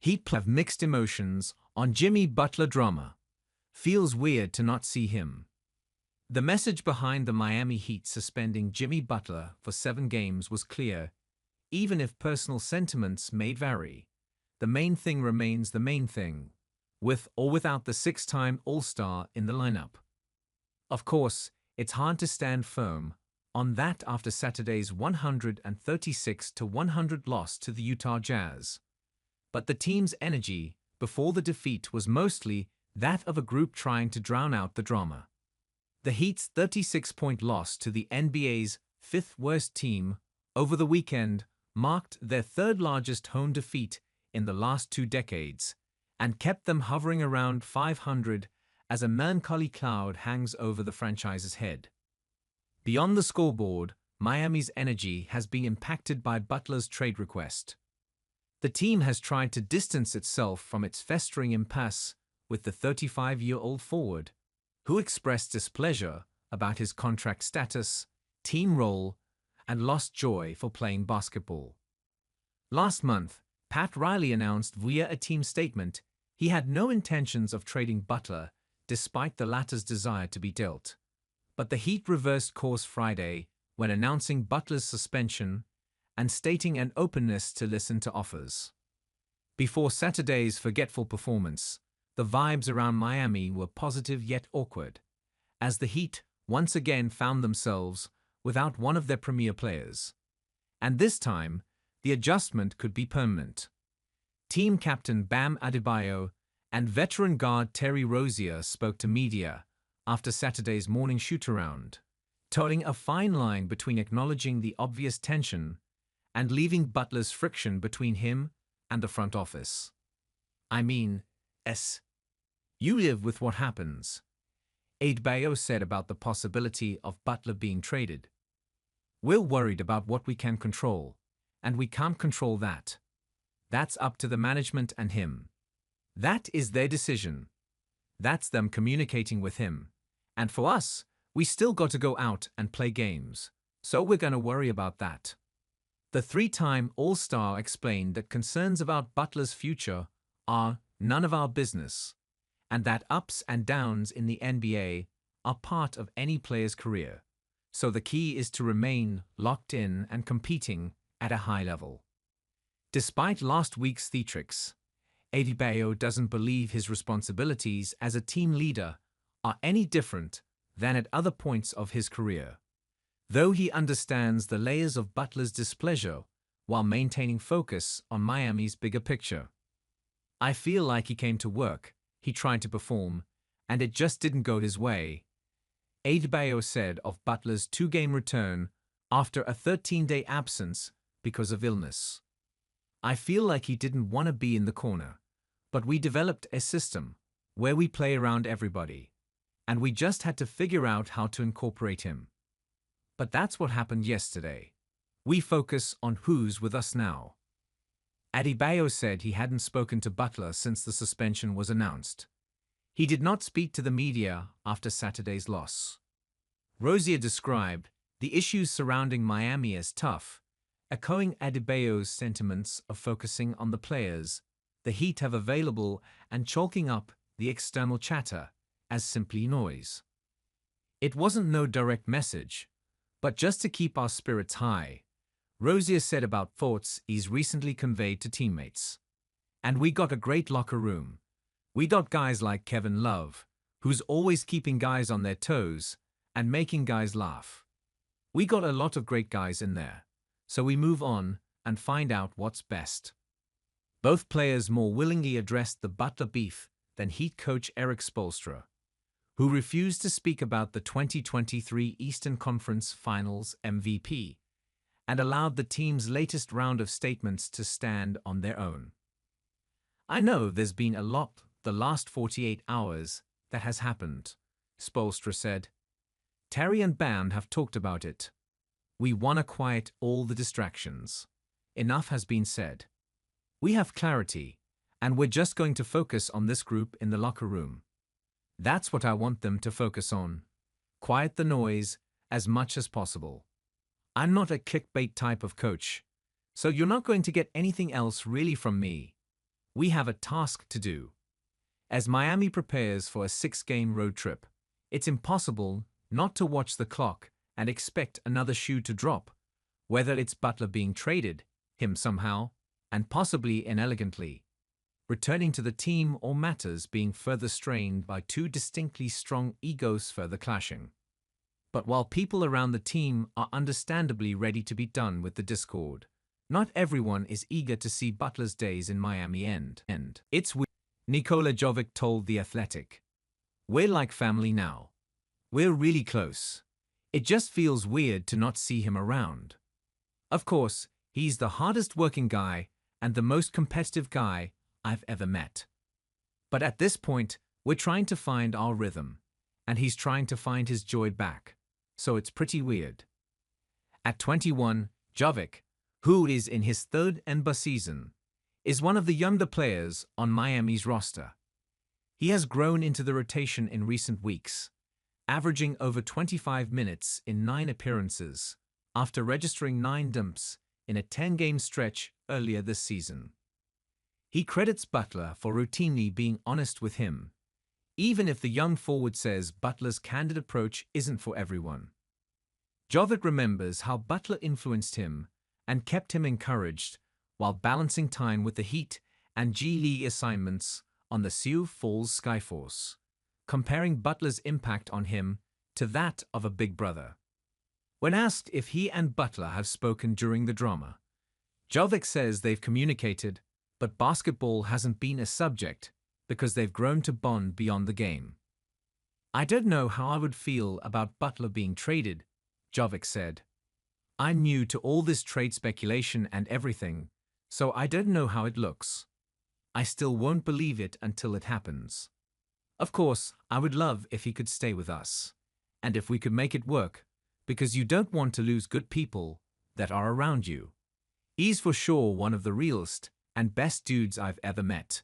Heat have mixed emotions on Jimmy Butler drama. Feels weird to not see him. The message behind the Miami Heat suspending Jimmy Butler for 7 games was clear, even if personal sentiments may vary. The main thing remains the main thing, with or without the 6-time All-Star in the lineup. Of course, it's hard to stand firm on that after Saturday's 136-100 loss to the Utah Jazz. But the team's energy before the defeat was mostly that of a group trying to drown out the drama. The Heat's 36-point loss to the NBA's 5th-worst team over the weekend marked their 3rd-largest home defeat in the last 2 decades and kept them hovering around 500 as a melancholy cloud hangs over the franchise's head. Beyond the scoreboard, Miami's energy has been impacted by Butler's trade request. The team has tried to distance itself from its festering impasse with the 35-year-old forward, who expressed displeasure about his contract status, team role, and lost joy for playing basketball. Last month, Pat Riley announced via a team statement he had no intentions of trading Butler despite the latter's desire to be dealt. But the Heat reversed course Friday when announcing Butler's suspension and stating an openness to listen to offers. Before Saturday's forgetful performance, the vibes around Miami were positive yet awkward, as the Heat once again found themselves without one of their premier players. And this time, the adjustment could be permanent. Team captain Bam Adebayo and veteran guard Terry Rozier spoke to media after Saturday's morning shoot-around, toeing a fine line between acknowledging the obvious tension and leaving Butler's friction between him and the front office. "I mean, you live with what happens," Adebayo said about the possibility of Butler being traded. "We're worried about what we can control, and we can't control that. That's up to the management and him. That is their decision. That's them communicating with him. And for us, we still got to go out and play games, so we're going to worry about that." The 3-time All-Star explained that concerns about Butler's future are none of our business, and that ups and downs in the NBA are part of any player's career. So the key is to remain locked in and competing at a high level. Despite last week's theatrics, Adebayo doesn't believe his responsibilities as a team leader are any different than at other points of his career, though he understands the layers of Butler's displeasure while maintaining focus on Miami's bigger picture. "I feel like he came to work, he tried to perform, and it just didn't go his way," Adebayo said of Butler's 2-game return after a 13-day absence because of illness. "I feel like he didn't want to be in the corner, but we developed a system where we play around everybody, and we just had to figure out how to incorporate him. But that's what happened yesterday. We focus on who's with us now." Adebayo said he hadn't spoken to Butler since the suspension was announced. He did not speak to the media after Saturday's loss. Rozier described the issues surrounding Miami as tough, echoing Adebayo's sentiments of focusing on the players the Heat have available and chalking up the external chatter as simply noise. "It wasn't no direct message, but just to keep our spirits high," Rozier said about thoughts he's recently conveyed to teammates. "And we got a great locker room. We got guys like Kevin Love, who's always keeping guys on their toes and making guys laugh. We got a lot of great guys in there, so we move on and find out what's best." Both players more willingly addressed the Butler beef than Heat coach Erik Spoelstra, who refused to speak about the 2023 Eastern Conference Finals MVP and allowed the team's latest round of statements to stand on their own. "I know there's been a lot the last 48 hours that has happened," Spoelstra said. "Terry and Bam have talked about it. We want to quiet all the distractions. Enough has been said. We have clarity, and we're just going to focus on this group in the locker room. That's what I want them to focus on. Quiet the noise as much as possible. I'm not a clickbait type of coach, so you're not going to get anything else really from me. we have a task to do. As Miami prepares for a 6-game road trip, it's impossible not to watch the clock and expect another shoe to drop, whether it's Butler being traded, him somehow, and possibly inelegantly, returning to the team, or matters being further strained by two distinctly strong egos further clashing. But while people around the team are understandably ready to be done with the discord, not everyone is eager to see Butler's days in Miami end. It's weird, Nikola Jovic told The Athletic. We're like family now. We're really close. It just feels weird to not see him around. Of course, he's the hardest working guy and the most competitive guy I've ever met. But at this point, we're trying to find our rhythm, and he's trying to find his joy back, so it's pretty weird. At 21, Jovic, who is in his third NBA season, is one of the younger players on Miami's roster. He has grown into the rotation in recent weeks, averaging over 25 minutes in 9 appearances, after registering 9 dumps in a 10-game stretch earlier this season. He credits Butler for routinely being honest with him, even if the young forward says Butler's candid approach isn't for everyone. Jovic remembers how Butler influenced him and kept him encouraged while balancing time with the Heat and G League assignments on the Sioux Falls Skyforce, comparing Butler's impact on him to that of a big brother. When asked if he and Butler have spoken during the drama, Jovic says they've communicated, but basketball hasn't been a subject because they've grown to bond beyond the game. I don't know how I would feel about Butler being traded, Jovic said. I'm new to all this trade speculation and everything, so I don't know how it looks. I still won't believe it until it happens. Of course, I would love if he could stay with us, and if we could make it work, because you don't want to lose good people that are around you. He's for sure one of the realest and best dudes I've ever met.